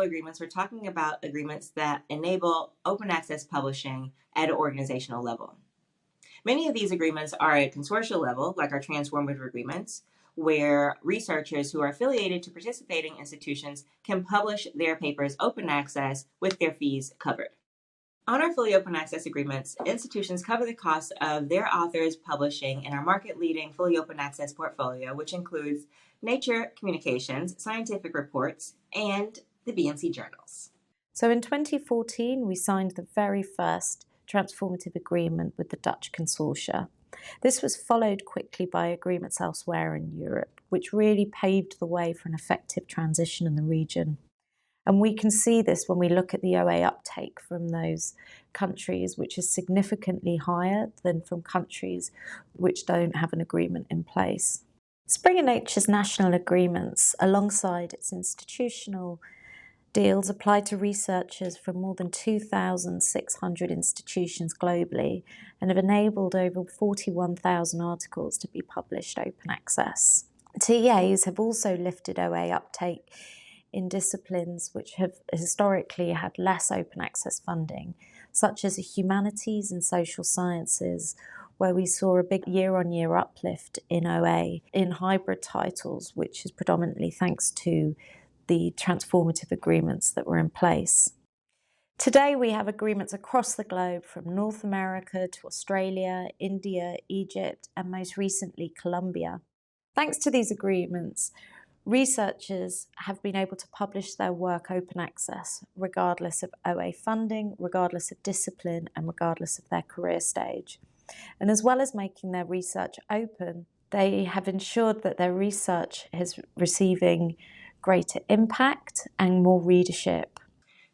agreements, we're talking about agreements that enable open access publishing at an organizational level. Many of these agreements are at consortial level, like our Transformative Agreements, where researchers who are affiliated to participating institutions can publish their papers open access with their fees covered. On our fully open access agreements, institutions cover the cost of their authors publishing in our market-leading fully open access portfolio, which includes Nature Communications, scientific reports, and the BMC journals. So in 2014, we signed the very first Transformative Agreement with the Dutch consortia. This was followed quickly by agreements elsewhere in Europe, which really paved the way for an effective transition in the region. And we can see this when we look at the OA uptake from those countries, which is significantly higher than from countries which don't have an agreement in place. Springer Nature's national agreements, alongside its institutional deals, apply to researchers from more than 2,600 institutions globally and have enabled over 41,000 articles to be published open access. TEAs have also lifted OA uptake in disciplines which have historically had less open access funding, such as the humanities and social sciences, where we saw a big year-on-year uplift in OA in hybrid titles, which is predominantly thanks to the transformative agreements that were in place. Today we have agreements across the globe, from North America to Australia, India, Egypt, and most recently Colombia. Thanks to these agreements, researchers have been able to publish their work open access, regardless of OA funding, regardless of discipline, and regardless of their career stage. And as well as making their research open, they have ensured that their research is receiving greater impact and more readership.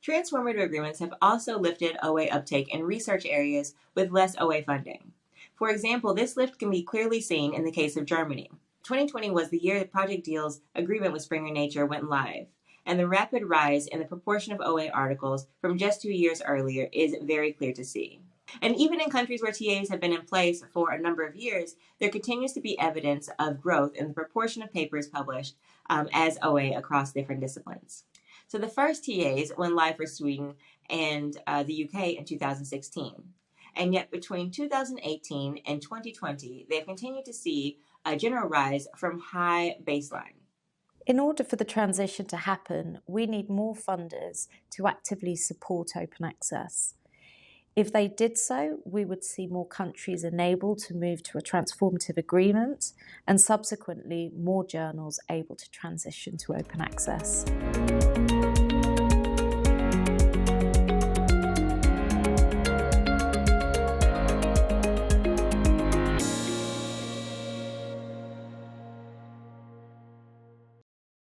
Transformative agreements have also lifted OA uptake in research areas with less OA funding. For example, this lift can be clearly seen in the case of Germany. 2020 was the year the Project Deal's agreement with Springer Nature went live, and the rapid rise in the proportion of OA articles from just 2 years earlier is very clear to see. And even in countries where TAs have been in place for a number of years, there continues to be evidence of growth in the proportion of papers published as OA across different disciplines. So the first TAs went live for Sweden and the UK in 2016. And yet between 2018 and 2020, they've continued to see a general rise from high baseline. In order for the transition to happen, we need more funders to actively support open access. If they did so, we would see more countries enabled to move to a transformative agreement, and subsequently more journals able to transition to open access.